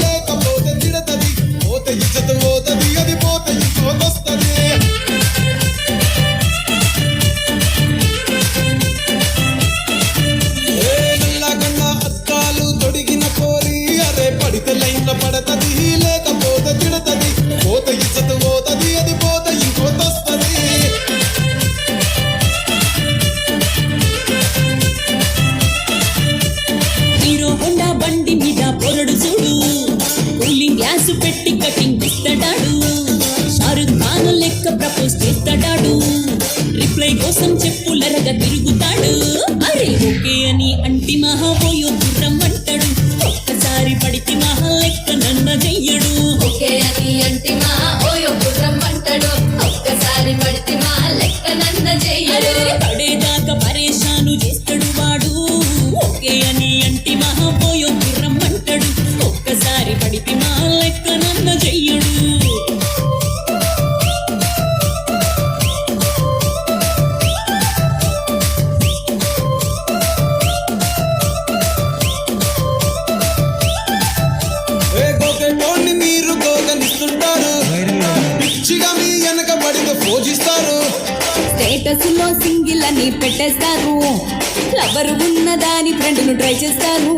లేకపోతే తిడతది పోతే ఇజ్జత్ పోతది అది పోతే ఇంకోదొస్తది నల్లగొండ అద్దాలు తొడిగిన కోరి అరే పడితే లైన్ల పడతది లేకపోతే తిడతది పోతే ఇజ్జత్ పోతది అది పోతే ఇంకోదొస్తది హీరో హోండా బండి మీద పొరడు చూడు కూలింగ్ గ్లాసు పెట్టి కటింగ్ ఇస్తాడాడు షారుఖ్ ఖాన్ లెక్క ప్రపోజ్ చేస్తాడాడు రిప్లై కోసం చెప్పులరగా తిరుగుతాడు అరే ఓకే అని అంటి మహాబోయో దూరం అంటాడు ఒక్కసారి పడితే మహా లెక్క నన్న చెయ్యడు ఓకే అని అంటి మహాబోయో దూరం అంటాడు ఒక్కసారి పడితే మా లెక్క నన్న చెయ్యడు పడేదాకా పరేషాను చేస్తాడు వాడు ఓకే అని అంటి మహాబోయో దూరం అంటాడు ఒక్కసారి పడితే మా లెక్క నన్న చెయ్యడు గోకెటోన్ని మీరు గోగనిస్తుంటారు పిచ్చిగా మీ వెనక పడితే పూజిస్తారు స్టేటస్ లో సింగిల్ అని పెట్టేస్తారు లవర్ ఉన్నదాని ఫ్రెండ్ ను ట్రై చేస్తారు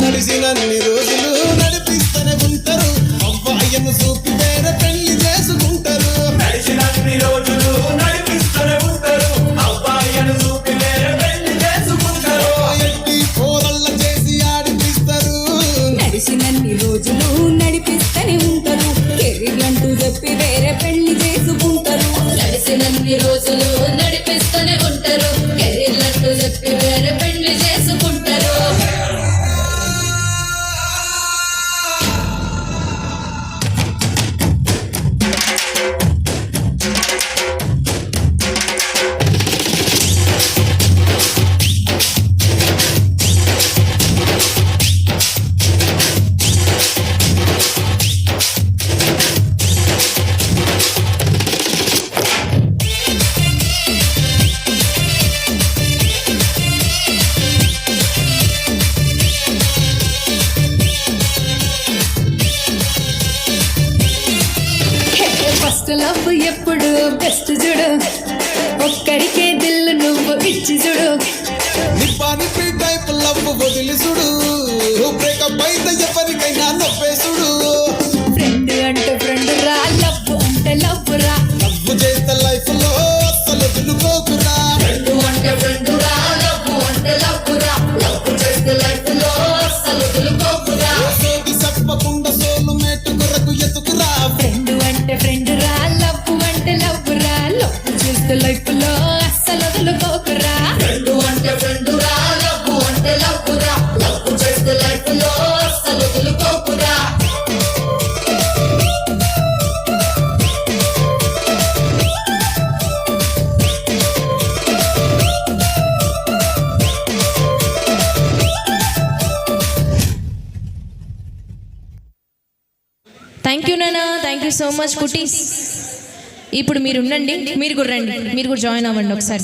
నడిచినన్ని రోజులు నడిపిస్తూనే ఉంటారు అబ్బాయిను చూపి వేరే పెళ్లి చేసుకుంటారు నడిచినన్ని రోజులు నడిపిస్తూనే ఉంటారు అబ్బాయిను చూపి వేరే పెళ్లి చేసుకుంటారు ఎట్టి కోరళ్ళ చేసి ఆడిపిస్తారు నడిచినన్ని రోజులు నడిపిస్తూనే ఉంటారు కెరీర్ అంటూ చెప్పి వేరే పెళ్లి చేసుకుంటారు నడిచినన్ని రోజులు నడిపిస్తూనే ఉంటారు కెరీర్లంటూ చెప్పి వేరే పెళ్లి చేసుకుంటారు ఫస్ట్ లవ్ ఎప్పుడు బెస్ట్ చూడు ఒక్కడికే దిల్లు నువ్వు ఇచ్చి చూడు నిప్పానిపి టైప్ లవ్ వదిలిసుడు బ్రేకప్ అయితే ఎవరికైనా నొప్పేసుడు ఫ్రెండ్ అంటే ఫ్రెండ్ రా లవ్ అంటే లవ్ రా లవ్ చేస్తే లైఫ్ లో అస్సలు వదులుకోకురా ఫ్రెండు అంటే ఫ్రెండు రా లవ్ అంటే లవ్ రా లవ్ చేస్తే లైఫ్ లో అస్సలు వదులుకోకురా సోది చెప్పకుండా సోలు మేటు కొరకు ఎతుకురా ఫ్రెండ్ అంటే ఫ్రెండ్ రా లవ్ అంటే లవ్ రా లవ్ చేస్తే లైఫ్ లో అస్సలు వదులుకోకురా ఫ్రెండు అంటే ఫ్రెండు రా లవ్ అంటే లవ్ రా లవ్ చేస్తే లైఫ్ లో అస్సలు వదులుకోకురా థ్యాంక్ యూ నానా, thank you so much cuties. ఇప్పుడు మీరు ఉండండి, మీరు కూడా రండి, మీరు కూడా జాయిన్ అవ్వండి ఒకసారి.